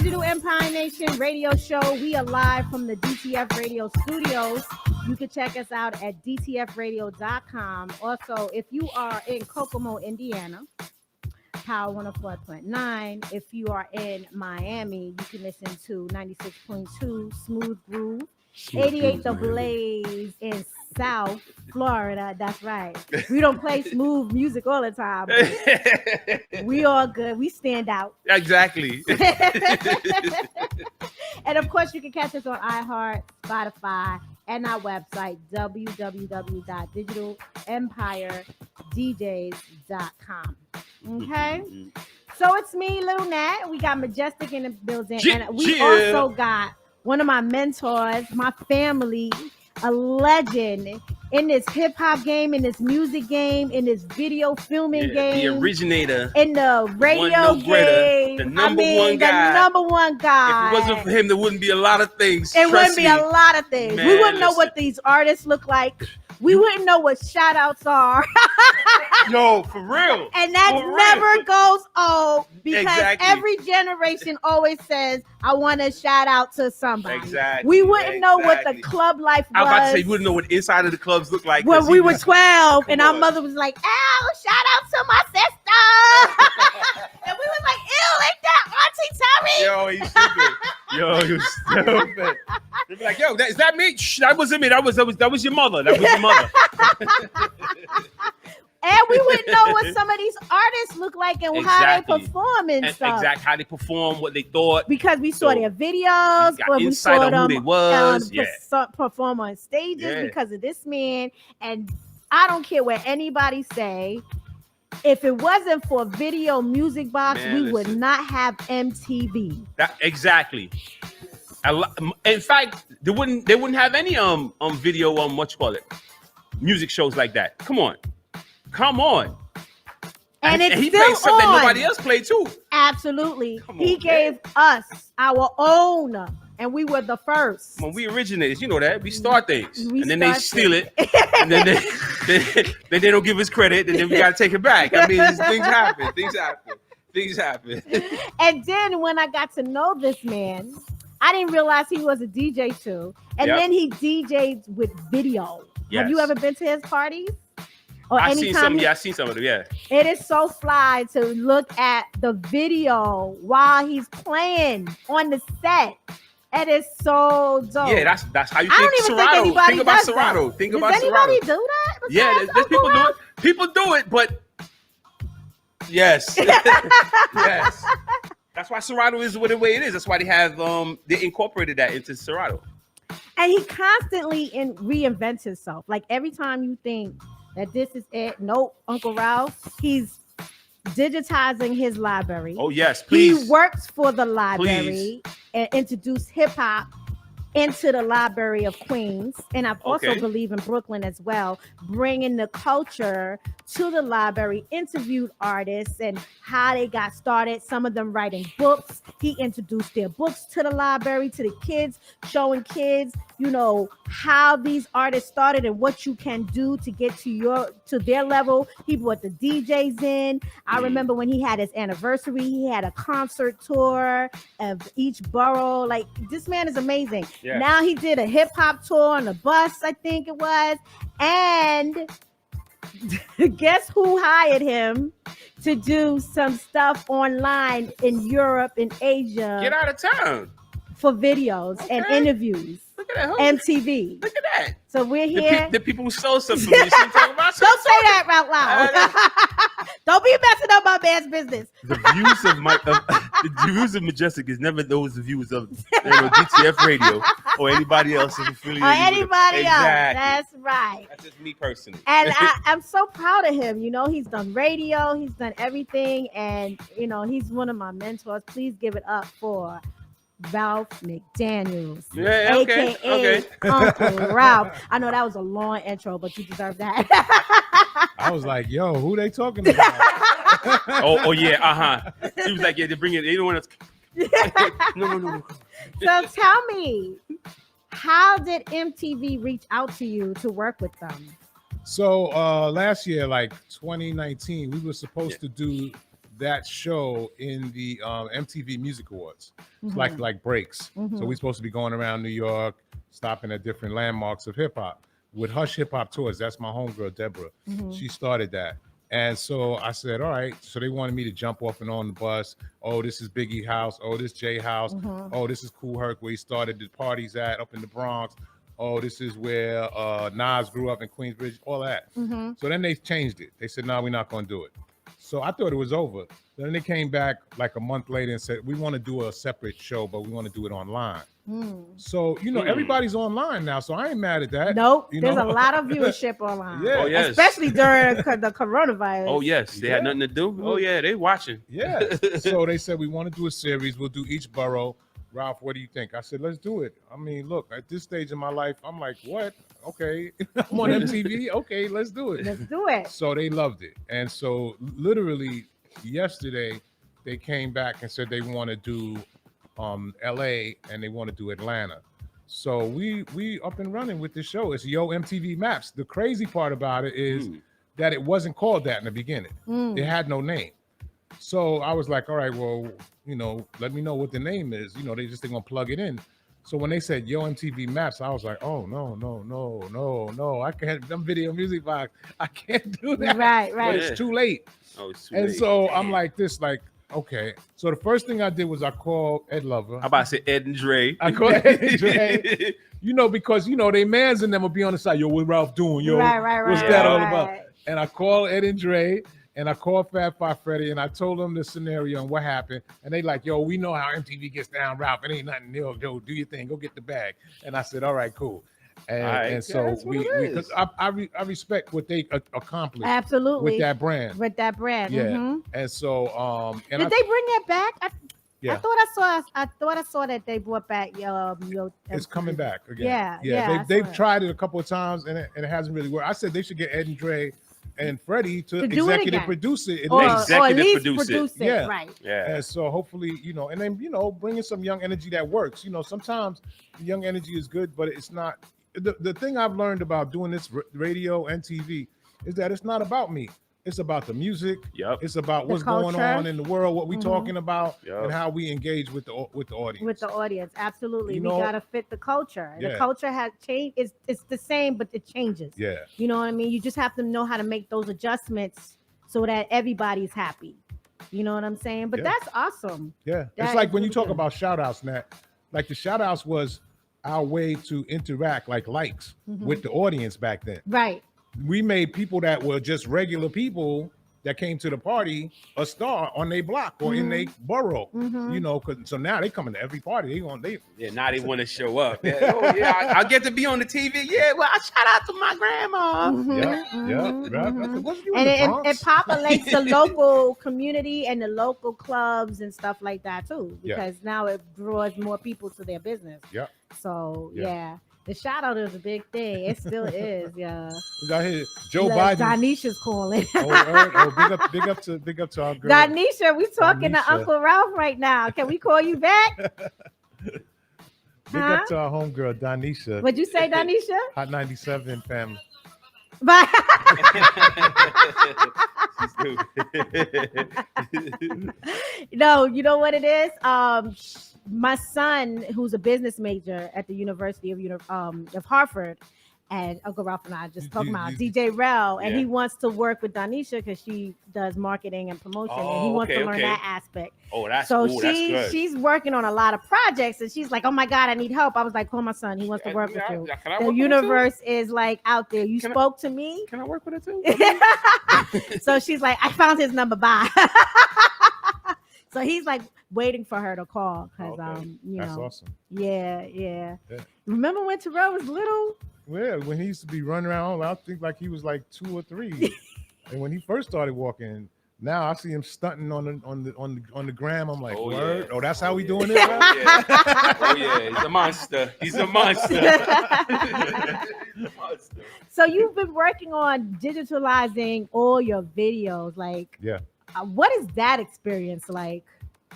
Digital Empire Nation radio show. We are live from the DTF Radio studios. You can check us out at dtfradio.com. Also, if you are in Kokomo, Indiana, Power 104.9. If you are in Miami, you can listen to 96.2 Smooth Groove. 88 The Blaze in South Florida. That's right. We don't play smooth music all the time. We all good. We stand out. Exactly. And of course, you can catch us on iHeart, Spotify, and our website, www.digitalempire.djs.com. Okay? So it's me, Lil Nat. We got Majestic in the building. And we also got one of my mentors, my family, a legend in this hip hop game, in this music game, in this video filming game, the originator, in the radio game. The number one guy. The number one guy. If it wasn't for him, there wouldn't be a lot of things. It wouldn't be a lot of things. Man, we wouldn't know what these artists look like. We wouldn't know what shout outs are. Yo, for real. And that never goes old because every generation always says, I want to shout out to somebody. Exactly. We wouldn't know what the club life was. I was about to say, you wouldn't know what inside of the clubs looked like. When we were 12 and our mother was like, "Ow, shout out to my sister." And we was like, "Ew, like that, Auntie Terry." Yo, you stupid. Yo, you stupid. They'd be like, "Yo, is that me? Shh, that wasn't me. That was your mother. That was your mother." And we wouldn't know what some of these artists look like and how they perform and stuff. Exactly, how they perform, what they thought. Because we saw their videos, or we saw them who they was. Perform on stages because of this man. And I don't care what anybody say. If it wasn't for Video Music Box, we would not have MTV. Exactly. In fact, they wouldn't have any video music shows like that. Come on. And he played something that nobody else played too. Absolutely. He gave us our own, and we were the first. When we originated, you know that we start things, and then they steal it, and then they don't give us credit, and then we gotta take it back. I mean, things happen. And then when I got to know this man, I didn't realize he was a DJ too. And then he DJs with video. Yes. Have you ever been to his parties? I've seen some of them, yeah. It is so fly to look at the video while he's playing on the set. It is so dope. Yeah, that's how you think Serato. Think about Serato. Does anybody do that? Yeah, there's people do it. People do it, but yes. Yes. That's why Serato is the way it is. That's why they incorporated that into Serato. And he constantly reinvents himself. Like every time you think that this is it, nope, Uncle Ralph, he's digitizing his library. Oh yes, please. He works for the library and introduced hip hop into the Library of Queens. And I also believe in Brooklyn as well, bringing the culture to the library, interviewed artists and how they got started. Some of them writing books. He introduced their books to the library, to the kids, showing kids, how these artists started and what you can do to get to their level. He brought the DJs in. I remember when he had his anniversary, he had a concert tour of each borough. Like, this man is amazing. Yeah. Now he did a hip hop tour on the bus, I think it was. And guess who hired him to do some stuff online in Europe and Asia? Get out of town. For videos and interviews. Look at that. MTV. Look at that. So we're here. The people who stole something from me. Don't say that out loud. Don't be messing up my man's business. The views of Majestic is never those the views of DTF Radio or anybody else affiliated. Or anybody else. That's right. That's just me personally. And I'm so proud of him. He's done radio. He's done everything. And, he's one of my mentors. Please give it up for Ralph McDaniel's, aka Uncle Ralph. I know that was a long intro, but you deserve that. I was like, yo, who they talking about? oh yeah, He was like, yeah, they bring it. They don't want to. No. So tell me, how did MTV reach out to you to work with them? So last year, like 2019, we were supposed to do that show in the MTV Music Awards, like breaks. So we're supposed to be going around New York, stopping at different landmarks of hip hop with Hush Hip Hop Tours. That's my homegirl Deborah. She started that. And so I said, all right. So they wanted me to jump off and on the bus. Oh, this is Biggie house. Oh, this Jay house. Oh, this is Kool Herc where he started the parties at up in the Bronx. Oh, this is where Nas grew up in Queensbridge, all that. So then they changed it. They said, no, we're not going to do it. So I thought it was over. Then they came back like a month later and said, we want to do a separate show, but we want to do it online. So, everybody's online now, so I ain't mad at that. Nope. There's a lot of viewership online. Yeah. Oh, yes. Especially during the coronavirus. Oh, yes. They had nothing to do. Oh, yeah. They watching. Yeah. So they said, we want to do a series. We'll do each borough. Ralph, what do you think? I said, let's do it. I mean, look, at this stage in my life, I'm like, what? Okay. I'm on MTV. Okay, let's do it. Let's do it. So they loved it. And so literally yesterday, they came back and said they want to do LA and they want to do Atlanta. So we up and running with this show. It's Yo MTV Maps. The crazy part about it is that it wasn't called that in the beginning. It had no name. So I was like, all right, well, let me know what the name is. They're gonna plug it in. So when they said Yo MTV Maps, I was like, oh no, I can't. I'm Video Music Box. I can't do that. Right. But it's too late. Oh, it's too And late. so I'm like this, okay. So the first thing I did was I called Ed Lover. How about to say Ed and Dre? I called Ed and Dre. Because they mans and them will be on the side. Yo, what Ralph doing? Yo, Right. what's that all about? And I called Ed and Dre. And I called Fat Five Freddy and I told them the scenario and what happened. And they like, yo, we know how MTV gets down, Ralph. It ain't nothing. Yo, do your thing. Go get the bag. And I said, all right, cool. And so I respect what they accomplished. Absolutely. With that brand. Yeah. And so did they bring that back? Yeah. I thought I saw that they brought back your. It's coming back again. Yeah. They've tried it a couple of times and it hasn't really worked. I said they should get Ed and Dre and Freddie to executive produce it. Or at least produce it. Yeah. Right. Yeah. And so hopefully, and then, bringing some young energy that works. Sometimes young energy is good, but it's not. The thing I've learned about doing this radio and TV is that it's not about me. It's about the music. Yep. It's about what's going on in the world, what we're talking about, and how we engage with the audience. With the audience, absolutely. We gotta fit the culture. The culture has changed. It's the same, but it changes. Yeah. You know what I mean? You just have to know how to make those adjustments so that everybody's happy. You know what I'm saying? But that's awesome. Yeah. It's like when you talk about shout outs, Nat, like the shout outs was our way to interact like likes with the audience back then. Right. We made people that were just regular people that came to the party a star on their block or in their borough, so now they coming to every party. Now they want to show up. Yeah, I get to be on the TV. Yeah, well, I shout out to my grandma. And it populates the local community and the local clubs and stuff like that too, because now it draws more people to their business. Yeah. So the shout out is a big thing. It still is, yeah. We got here Joe Biden. Danisha's calling. Big up to our girl. Danisha, we talking to Uncle Ralph right now. Can we call you back? Big up to our homegirl, Danisha. What'd you say, Danisha? Hot 97 family. Bye. No, you know what it is? My son, who's a business major at the University of Hartford, and Uncle Ralph and I just talking about DJ Rel, and he wants to work with Danisha because she does marketing and promotion, and he wants to learn that aspect. Oh, that's so cool. That's good. She's working on a lot of projects, and she's like, "Oh my God, I need help." I was like, "Call my son. He wants to work with you." The universe is like out there. You spoke to me. Can I work with it too? So she's like, "I found his number. Bye." So he's like waiting for her to call because that's awesome. Yeah. Remember when Terrell was little? Well, when he used to be running around, I think like he was like 2 or 3. And when he first started walking, now I see him stunting on the gram. I'm like, word? Yeah. Oh, that's how we doing it? He's a monster. He's a monster. So you've been working on digitalizing all your videos. Like, what is that experience like?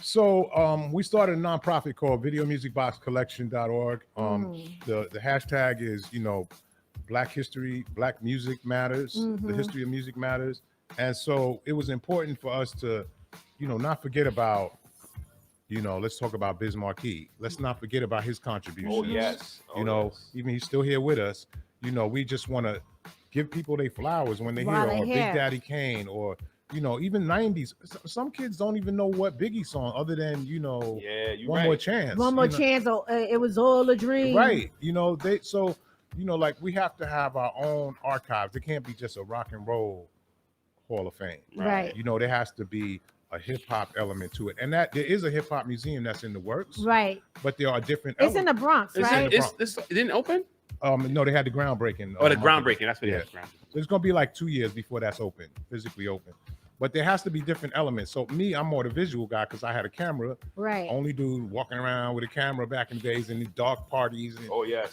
So we started a nonprofit called videomusicboxcollection.org. The hashtag is, Black History, Black Music Matters, the history of music matters. And so it was important for us to not forget about, let's talk about Biz Markie. Let's not forget about his contributions. Oh yes. Even he's still here with us. We just want to give people their flowers when they're While here, they're or here. Big Daddy Kane, or even 90s. Some kids don't even know what Biggie song other than One More Chance. One More Chance. It was all a dream. Right. Like we have to have our own archives. It can't be just a rock and roll Hall of Fame. Right. There has to be a hip hop element to it, and that there is a hip hop museum that's in the works. Right. But there are different. It's in the Bronx, right? It didn't open. No, they had the groundbreaking. Oh, the groundbreaking. That's what it is. So it's gonna be like 2 years before that's open, physically open. But there has to be different elements. So I'm more the visual guy because I had a camera. Right. Only dude walking around with a camera back in the days in the dark parties. And oh yes,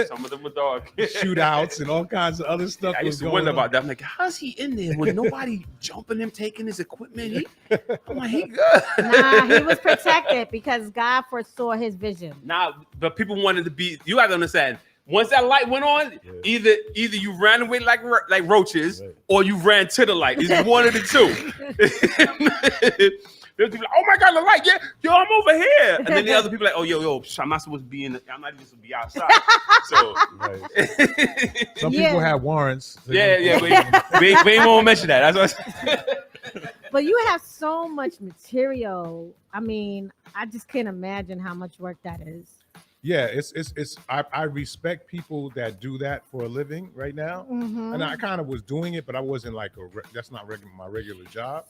some of them were dark. shootouts and all kinds of other stuff. I used to wonder about that. I'm like, how's he in there with nobody jumping him, taking his equipment? I'm like, he good. Nah, he was protected because God foresaw his vision. But people wanted to be. You have to understand. Once that light went on, either you ran away like roaches, or you ran to the light. It's one of the two. There's people like, oh my God, the light! Yeah, yo, I'm over here. And then the other people like, oh yo, I'm not supposed to be I'm not even supposed to be outside. So some people have warrants. Yeah. We ain't gonna mention that. That's what. But you have so much material. I mean, I just can't imagine how much work that is. Yeah, I respect people that do that for a living right now. Mm-hmm. And I kind of was doing it, but I wasn't like that's not my regular job.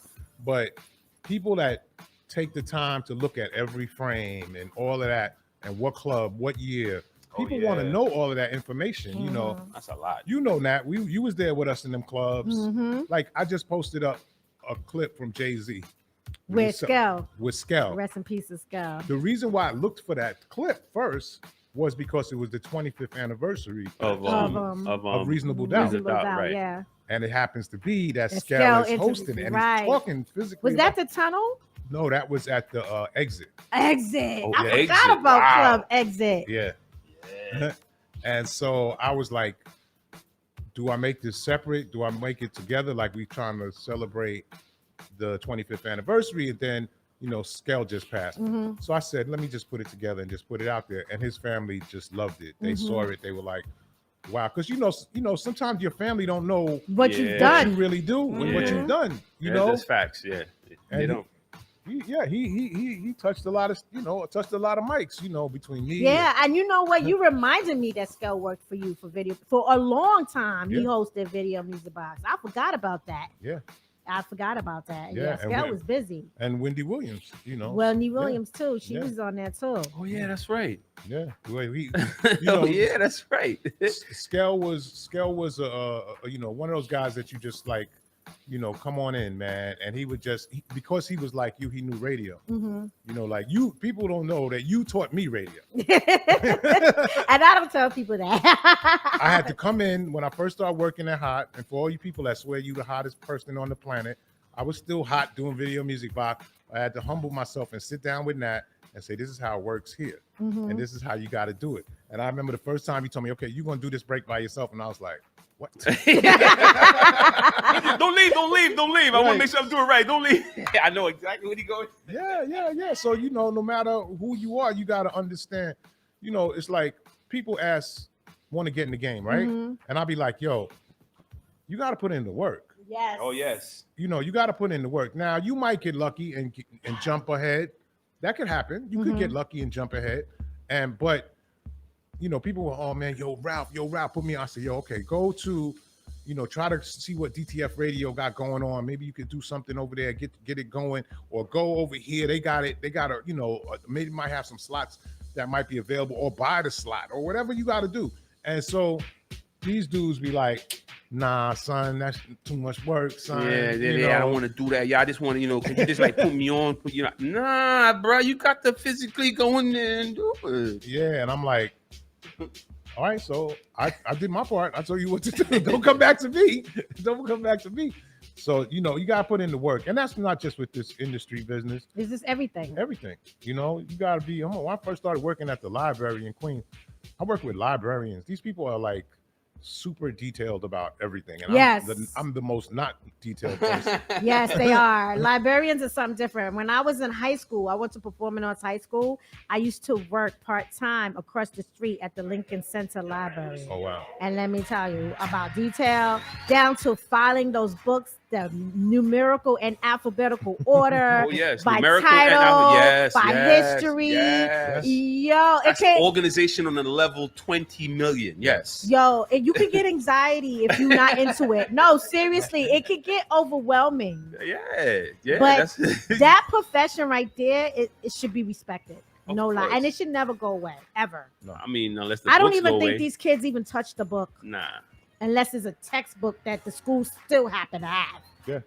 But people that take the time to look at every frame and all of that, and what club, what year, people want to know all of that information. Mm-hmm. That's a lot. Nat, you was there with us in them clubs. Mm-hmm. Like I just posted up a clip from Jay-Z. With Skell. Rest in peace of Skell. The reason why I looked for that clip first was because it was the 25th anniversary of Reasonable Doubt. Right. Yeah. And it happens to be that Skell is hosting and he's talking physically. Was that the tunnel? No, that was at the exit. Exit. Oh, I forgot about Club Exit. Yeah. And so I was like, do I make this separate? Do I make it together? Like we trying to celebrate the 25th anniversary, and then Skell just passed. Mm-hmm. So I said, let me just put it together and just put it out there. And his family just loved it. They saw it. They were like, wow, because sometimes your family don't know what you've done. What you really do and what you've done. That's facts. Yeah, they don't. He touched a lot of mics, between me. Yeah, and you know what? You reminded me that Skell worked for you for a long time. He hosted Video Music Box. I forgot about that. Yeah. I forgot about that. Yeah, Skell was busy. And Wendy Williams, Wendy Williams too. She was on there too. Oh yeah, that's right. Yeah. Well, yeah, that's right. Skell was one of those guys that you just like, come on in, man. And he would because he was like you, he knew radio. Mm-hmm. Like people don't know that you taught me radio. And I don't tell people that. I had to come in when I first started working at Hot, and for all you people that swear you the hottest person on the planet, I was still hot doing Video Music Box. I had to humble myself and sit down with Nat and say, this is how it works here. Mm-hmm. And this is how you got to do it. And I remember the first time he told me, okay, you're going to do this break by yourself. And I was like, what? Don't leave. I want to make sure I'm doing right. Don't leave. I know exactly what he going. Yeah. So, no matter who you are, you got to understand, it's like people want to get in the game, right? Mm-hmm. And I'll be like, yo, you got to put in the work. Yes. Oh, yes. You got to put in the work. Now, you might get lucky and jump ahead. That could happen. You could get lucky and jump ahead. But people were, oh man, yo, Ralph, put me on. I said, yo, okay, go to, try to see what DTF radio got going on. Maybe you could do something over there, get it going, or go over here. They got a, maybe might have some slots that might be available, or buy the slot, or whatever you got to do. And so these dudes be like, nah, son, that's too much work, son. Yeah, I don't want to do that. Yeah, I just want to, could you just like put me on? Nah, bro, you got to physically go in there and do it. Yeah, and I'm like, all right, so I did my part. I told you what to do. Don't come back to me. So, you got to put in the work. And that's not just with this industry business. This is everything. Everything. You got to be, when I first started working at the library in Queens, I worked with librarians. These people are like super detailed about everything, and Yes. I'm the most not detailed person. Yes, they are. Librarians are something different. When I was in high school, I went to Performing Arts High School. I used to work part-time across the street at the Lincoln Center Library. Oh wow. And let me tell you about detail, down to filing those books, the numerical and alphabetical order, Oh yes, by numerical title, yes, by yes, history. yes. Yo, That's organization on a level 20 million. Yes. Yo, and you can get anxiety if you're not into it. No, seriously, it can get overwhelming. Yeah. But that profession right there, it should be respected. Of No lie, course. and it should never go away ever. No. I mean, unless the I don't books even go think away. these kids even touch the book Nah. unless it's a textbook that the schools still happen to have. Yeah.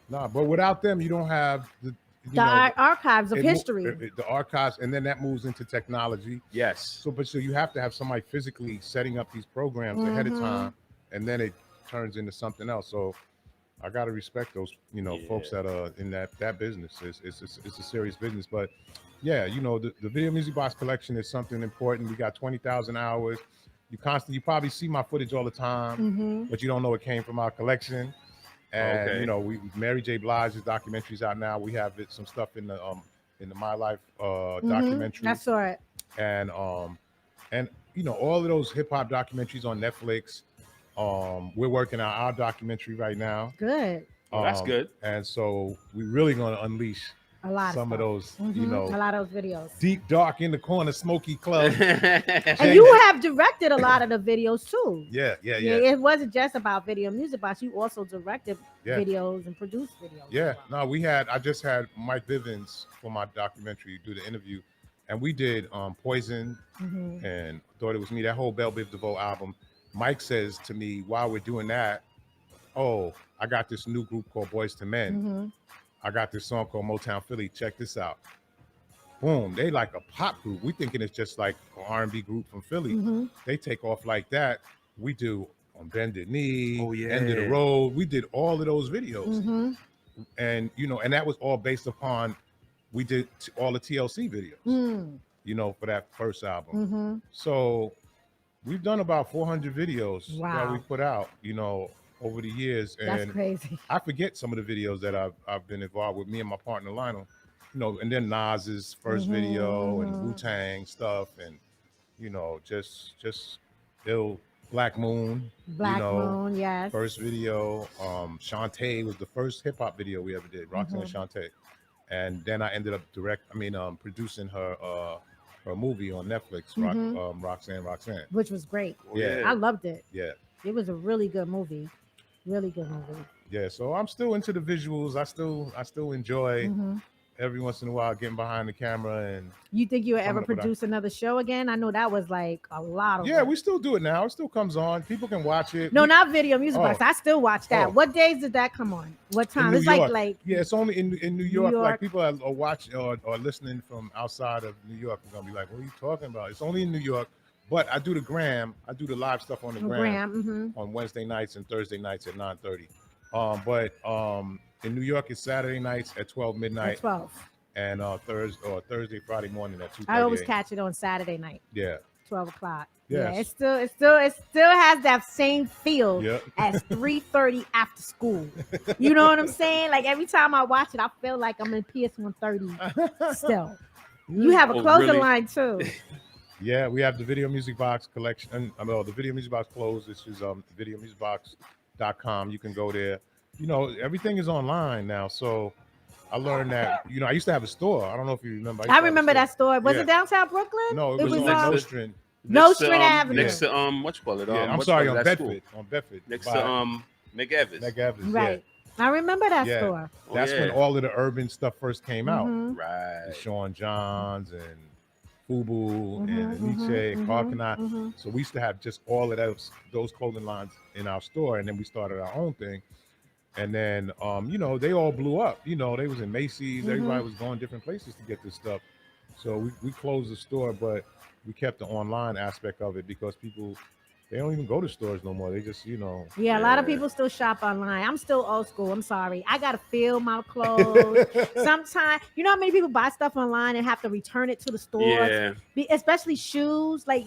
Nah, but without them, you don't have the Archives of history. The archives, and then that moves into technology. Yes. So you have to have somebody physically setting up these programs ahead of time, and then it turns into something else. So I gotta respect those, folks that are in that business. It's a serious business, but yeah, the video music box collection is something important. We got 20,000 hours. You probably see my footage all the time, but you don't know it came from our collection. And we Mary J. Blige's documentaries out now. We have some stuff in the My Life documentary. I saw it. And all of those hip hop documentaries on Netflix. We're working on our documentary right now. Good. That's good. And so we're really gonna unleash a lot of those, a lot of those videos. Deep dark in the corner, smoky club. And you have directed a lot of the videos too. Yeah. It wasn't just about video music box. You also directed videos and produced videos. Yeah. No, I just had Mike Bivins for my documentary do the interview, and we did Poison and Thought It Was Me, that whole Belle Biv DeVoe album. Mike says to me while we're doing that, "Oh, I got this new group called Boys to Men. I got this song called Motown Philly. Check this out." Boom. They like a pop group. We thinking it's just like an R&B group from Philly. They take off like that. We do On Bended Knee, End of the Road. We did all of those videos. And, and that was all based upon, we did all the TLC videos, for that first album. So we've done about 400 videos that we put out, over the years. And that's crazy. I forget some of the videos that I've been involved with, me and my partner Lionel, and then Nas's first video and Wu-Tang stuff, and just ill Black Moon. Moon, yes. First video. Shantae was the first hip hop video we ever did, Roxanne and Shantae. And then I ended up producing her movie on Netflix, Roxanne. Which was great. Yeah. I loved it. Yeah. It was a really good movie. Really good movie. Yeah, so I'm still into the visuals. I still enjoy every once in a while getting behind the camera. And you think you'll ever produce another show again? I know that was like a lot of work. We still do it now. It still comes on. People can watch it. No, not Video Music Box. I still watch that. What days did that come on? What time? It's like it's only in New York. Like people are watching or listening from outside of New York are gonna be like, "What are you talking about?" It's only in New York. But I do the gram. I do the live stuff on the gram on Wednesday nights and Thursday nights at 9:30. But in New York, it's Saturday nights at 12 midnight. At 12. And Thursday, Friday morning at 2:30. I always catch it on Saturday night. Yeah. 12 o'clock. Yes. Yeah, it still has that same feel as 3:30 after school. You know what I'm saying? Like every time I watch it, I feel like I'm in PS 130 still. You have a clothing line too. Yeah, we have the Video Music Box collection. The Video Music Box closed. This is videomusicbox.com. You can go there. Everything is online now. So I learned that, I used to have a store. I don't know if you remember. I remember that store. Was it downtown Brooklyn? No, it was on Nostrand. Nostrand Avenue. Next to what you call it? I'm sorry, on Bedford. On Bedford. Next to McEvans. McEvans. Right. I remember that store. That's when all of the urban stuff first came out. Right. Sean Johns and FUBU and Nietzsche and Carcanine. So we used to have just all of those clothing lines in our store, and then we started our own thing. And then they all blew up. They was in Macy's. Everybody was going different places to get this stuff. So we closed the store, but we kept the online aspect of it because people, they don't even go to stores no more. They just, Yeah, a lot of people still shop online. I'm still old school. I'm sorry. I got to feel my clothes. Sometimes, you know how many people buy stuff online and have to return it to the store? Yeah. Especially shoes. Like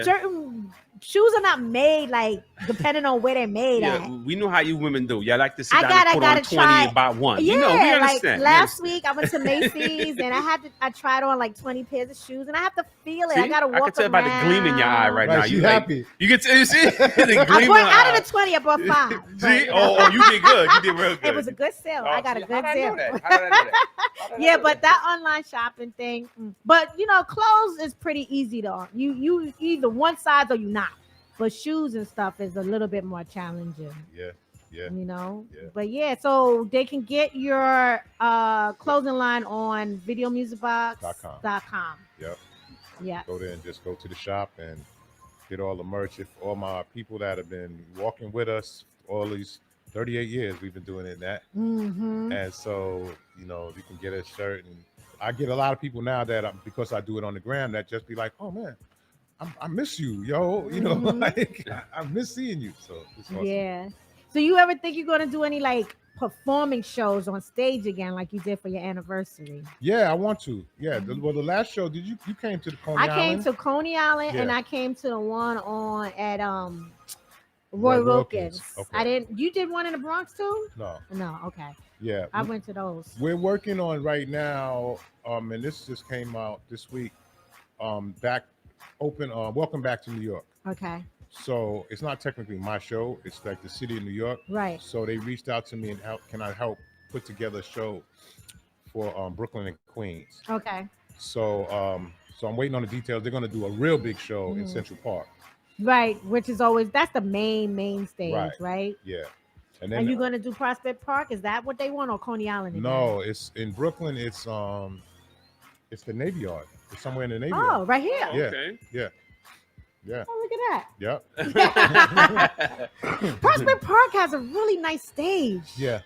certain shoes are not made like depending on where they're made Yeah, at. we know how you women do. Y'all like to sit I down gotta and put on 20 try. and buy one. Yeah, You know, we understand. like last week I went to Macy's and I tried on like 20 pairs of shoes and I have to feel it. See? I gotta walk I can tell by the gleam in your eye right now. Right, she You happy. You get to see the I gleam in bought her out eye. of the 20, I bought 5. But, See? you know. Oh, you did good. You did real good. It was a good sale. I got a see, good how did I sale. know that? How did I know that? How did I Yeah, know but that online shopping thing. But you know, clothes is pretty easy to you either one size or you not. But shoes and stuff is a little bit more challenging. Yeah. You know. Yeah. But yeah, so they can get your clothing line on videomusicbox.com. Yep. Yeah. Go there and just go to the shop and get all the merch. If all my people that have been walking with us all these 38 years, we've been doing it that. And so, you know, you can get a shirt. And I get a lot of people now that because I do it on the gram that just be like, oh man, I miss you, yo. You know, like I miss seeing you. So it's awesome. Yeah. So you ever think you're gonna do any like performing shows on stage again, like you did for your anniversary? Yeah, I want to. Yeah. The last show, you came to the Coney Island? I came to Coney Island and I came to the one on at Roy Wilkins. Okay. You did one in the Bronx too? No, okay. Yeah. I went to those. We're working on right now, and this just came out this week. Welcome Back to New York. Okay. So it's not technically my show. It's like the city of New York. Right. So they reached out to me and can I help put together a show for Brooklyn and Queens. Okay. So I'm waiting on the details. They're going to do a real big show in Central Park. Right, which is that's the main stage, right? Yeah. And then are you going to do Prospect Park? Is that what they want, or Coney Island? No, it's in Brooklyn. It's the Navy Yard. It's somewhere in the Navy Yard. Oh, right here. Yeah. Okay. Yeah. Yeah. Oh, look at that. Yep. Prospect Park has a really nice stage. Yeah.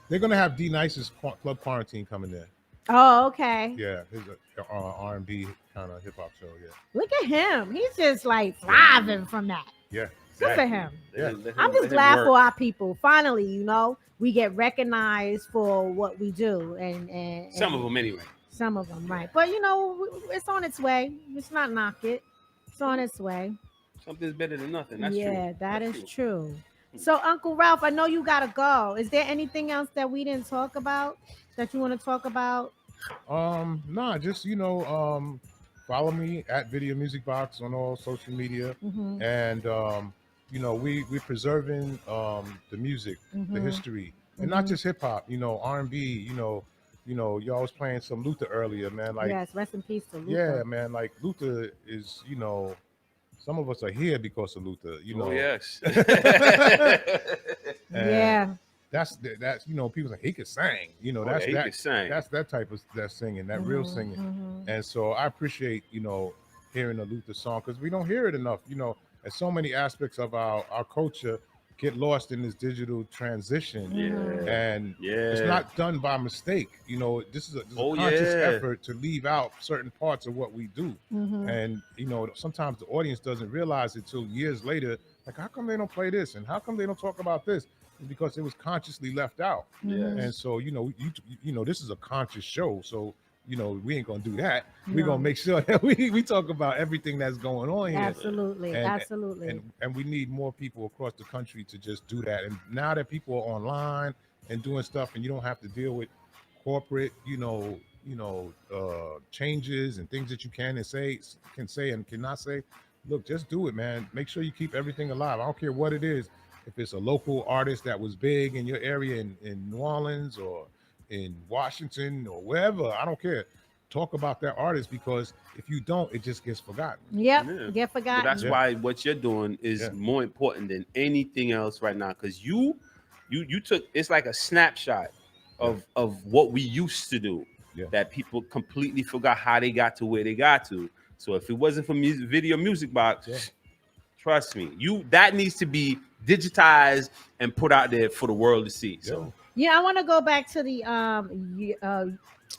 They're going to have D Nice's Club Quarantine coming there. Oh, okay. Yeah, his R&B kind of hip hop show. Yeah. Look at him. He's just like thriving from that. Yeah. Good for him. Yeah. I'm just glad for our people. Finally, you know, we get recognized for what we do, and some of them anyway. Some of them, right? But you know, it's on its way. Let's not knock it. It's on its way. Something's better than nothing. That's true. Yeah, that is true. So, Uncle Ralph, I know you gotta go. Is there anything else that we didn't talk about that you want to talk about? Nah, just follow me at Video Music Box on all social media, and we're preserving the music, the history, and not just hip hop. R&B. You always playing some Luther earlier, man. Like, yes, rest in peace to Luther. Yeah, man. Like Luther is, some of us are here because of Luther. Oh, yes. Yeah. That's people say he could sing. That's that type of that singing, that real singing. And so I appreciate hearing a Luther song because we don't hear it enough. And so many aspects of our culture get lost in this digital transition. And it's not done by mistake. This is a conscious effort to leave out certain parts of what we do. And sometimes the audience doesn't realize it till years later. Like, how come they don't play this? And how come they don't talk about this? It's because it was consciously left out. And so this is a conscious show. So we ain't gonna do that. We're gonna make sure that we talk about everything that's going on here. Absolutely. And we need more people across the country to just do that. And now that people are online and doing stuff, and you don't have to deal with corporate, changes and things that you can say and cannot say. Look, just do it, man. Make sure you keep everything alive. I don't care what it is. If it's a local artist that was big in your area in New Orleans or in Washington or wherever, I don't care. Talk about that artist, because if you don't, it just gets forgotten. Get forgotten. But that's why what you're doing is more important than anything else right now, because you took, it's like a snapshot of what we used to do that people completely forgot how they got to where they got to. So if it wasn't for Video Music Box, trust me, that needs to be digitized and put out there for the world to see. So I want to go back to the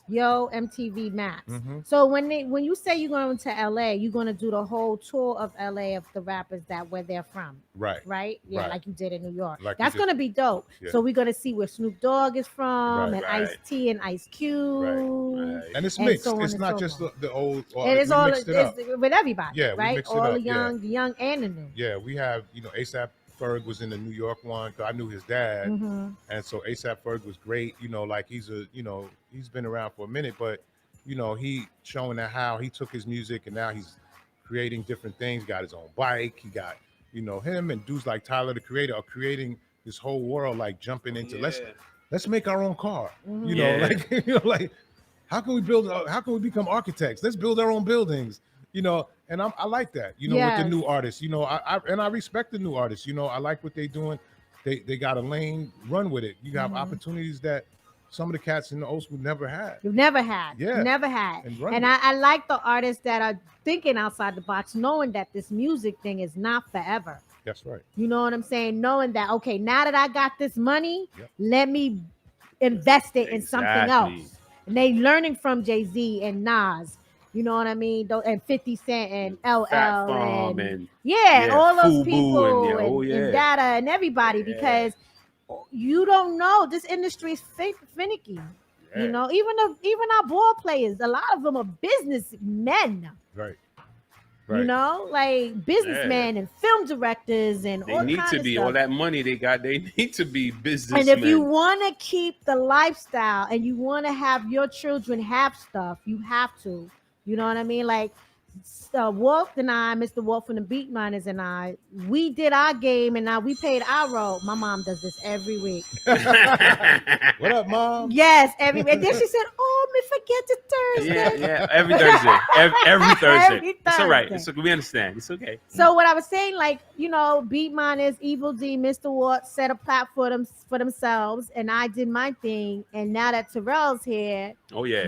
Yo, MTV Max. So when you say you're going to LA, you're going to do the whole tour of LA of the rappers where they're from. Right? Yeah, like you did in New York. That's going to be dope. Yeah. So we're going to see where Snoop Dogg is from, and Ice-T and Ice Cube. And it's mixed. So it's not just the old. It is all it's with everybody. Yeah, right? All the young and the new. Yeah, we have, ASAP Ferg was in the New York one. I knew his dad, and so ASAP Ferg was great. Like he's been around for a minute, but he showing that how he took his music and now he's creating different things. Got his own bike. He got him and dudes like Tyler the Creator are creating this whole world, like jumping into let's make our own car. Like how can we become architects? Let's build our own buildings. And I like that, with the new artists, I respect the new artists, I like what they're doing. They got a lane, run with it. You have opportunities that some of the cats in the old school never had. You've never had. Yeah. Never had. And I like the artists that are thinking outside the box, knowing that this music thing is not forever. That's right. You know what I'm saying? Knowing that, okay, now that I got this money, let me invest it in something else. And they learning from Jay-Z and Nas. You know what I mean? And 50 Cent and LL and all those people and Data and everybody, because you don't know, this industry is finicky. Even our ball players, a lot of them are businessmen. Right. Like businessmen and film directors and they all need kinds to of be stuff. all that money they got. They need to be businessmen. And if you want to keep the lifestyle and you want to have your children have stuff, you have to. You know what I mean? Like Wolf and I, Mr. Wolf and the Beat Miners and I, we did our game and now we paid our role. My mom does this every week. What up, Mom? Yes, every week. And then she said, "Oh, me forget the Thursday." Yeah, every Thursday. Every Thursday. It's all right. We understand. It's okay. So what I was saying, like, Beat Miners, Evil D, Mr. Walt set a platform for themselves, and I did my thing. And now that Terrell's here,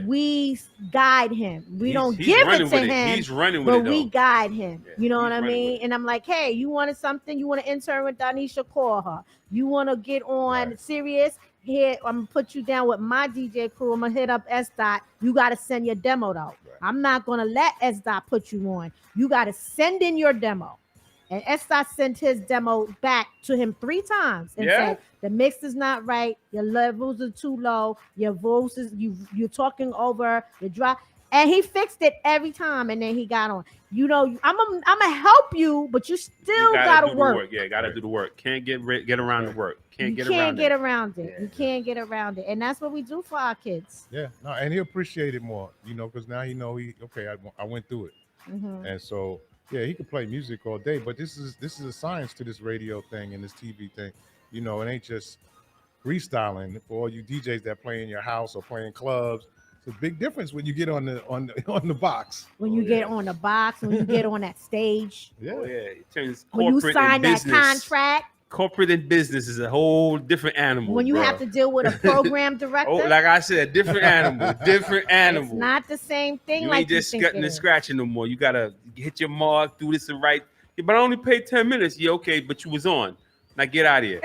we guide him. We don't give it to him. He's running with it, but we guide him. You know what I mean? And I'm like, hey, you wanted something? You want to intern with Donisha? Call her. You want to get on Serious? Here, I'm gonna put you down with my DJ crew. I'm gonna hit up S Dot. You gotta send your demo though. I'm not gonna let S Dot put you on. You gotta send in your demo. And S Dot sent his demo back to him 3 times and said the mix is not right. Your levels are too low. Your voices, you're talking over. You're dry. And he fixed it every time, and then he got on. I'm gonna help you, but you still gotta work. Yeah, gotta do the work. Can't get around the work. You can't get around it. You can't get around it, and that's what we do for our kids. Yeah, no, and he appreciate it more, because now I went through it, and so he can play music all day, but this is a science to this radio thing and this TV thing. It ain't just freestyling for all you DJs that play in your house or play in clubs. It's a big difference when you get on the box. When you get on the box, when you get on that stage. It turns when you sign that contract. Corporate and business is a whole different animal. When you have to deal with a program director. Like I said, different animal. Different animal. It's not the same thing. You ain't just cutting and scratching no more. You gotta hit your mark, do this and right. But I only paid 10 minutes. Yeah, okay, but you was on. Now get out of here.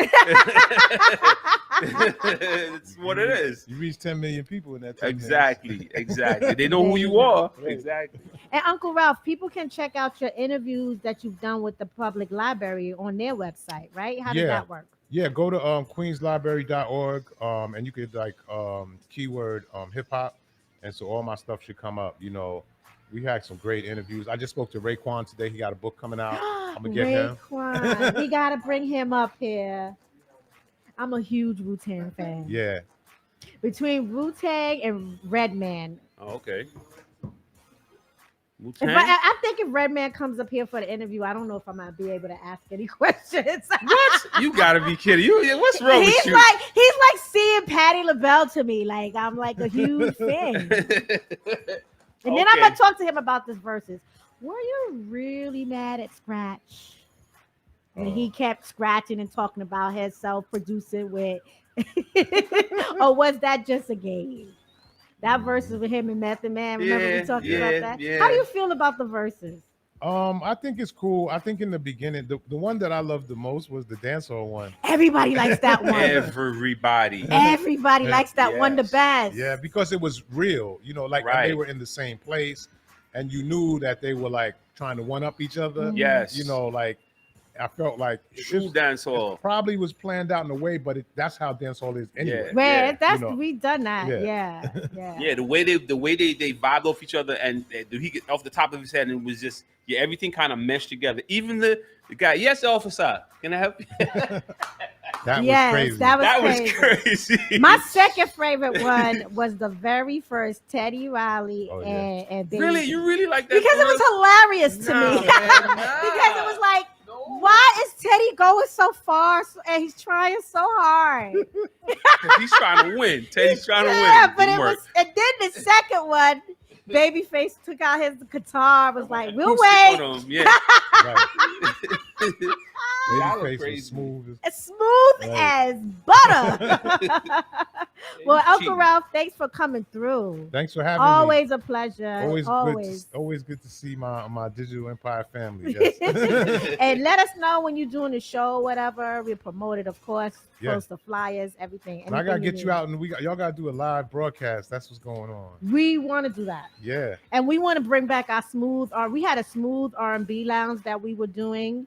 It's what it is. You reach 10 million people in that 10 Exactly. They know who you are. Exactly. And Uncle Ralph, people can check out your interviews that you've done with the public library on their website, right? How does that work? Yeah, go to queenslibrary.org and you could keyword hip hop, and so all my stuff should come up. We had some great interviews. I just spoke to Raekwon today. He got a book coming out. I'm gonna get him. Raekwon, we gotta bring him up here. I'm a huge Wu-Tang fan. Yeah. Between Wu-Tang and Redman. Oh, okay. I think if Redman comes up here for the interview, I don't know if I'm gonna be able to ask any questions. What? You gotta be kidding. What's wrong with you? He's like seeing Patti LaBelle to me. Like I'm like a huge fan. And then I'm gonna talk to him about this verses. Were you really mad at Scratch? And he kept scratching and talking about himself producing with, or was that just a game? That verses with him and Method Man. Remember we talked about that? Yeah. How do you feel about the verses? I think it's cool. I think in the beginning, the one that I loved the most was the dancehall one. Everybody likes that one. Everybody likes that one the best. Yeah, because it was real. You know, like they were in the same place, and you knew that they were like trying to one up each other. Yes, you know, like I felt like true dancehall probably was planned out in a way, but that's how dancehall is anyway. We've done that. Yeah. The way they vibed off each other, and he get off the top of his head, and it was just everything kind of meshed together. Even the guy, yes, officer, can I help you? That was crazy. That was crazy. My second favorite one was the very first Teddy Riley and Baby. Really, you really like that? Because it was hilarious to me. Because it was like, why is Teddy going so far and he's trying so hard? He's trying to win. Teddy's trying to win. Yeah, but it was, and then the second one, Babyface took out his guitar, was like, "We'll wait." Babyface was smooth as butter. Well, Uncle Ralph, thanks for coming through. Thanks for having me. Always a pleasure. Always good to see my Digital Empire family. Yes. And let us know when you're doing the show, whatever. We promote it, of course. Post the flyers, everything. I gotta get you out, and y'all gotta do a live broadcast. That's what's going on. We want to do that. Yeah. And we want to bring back our we had a smooth R&B lounge that we were doing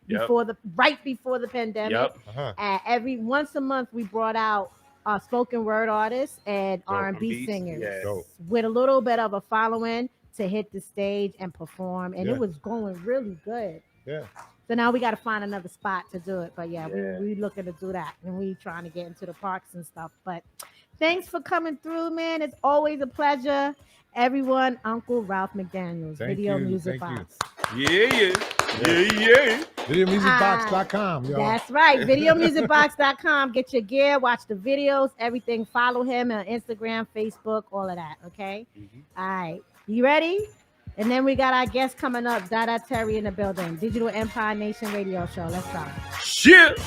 right before the pandemic. And once a month we brought out spoken word artists and R&B singers with a little bit of a following to hit the stage and perform, and it was going really good. Yeah. So now we got to find another spot to do it. But we looking to do that, and we trying to get into the parks and stuff. But thanks for coming through, man. It's always a pleasure. Everyone, Uncle Ralph McDaniel's, Video Music Box. Yeah. VideoMusicBox.com, y'all. That's right. VideoMusicBox.com. Get your gear, watch the videos, everything. Follow him on Instagram, Facebook, all of that. Okay. All right. You ready? And then we got our guest coming up, Dada Terry in the building. Digital Empire Nation Radio Show. Let's go. Shit.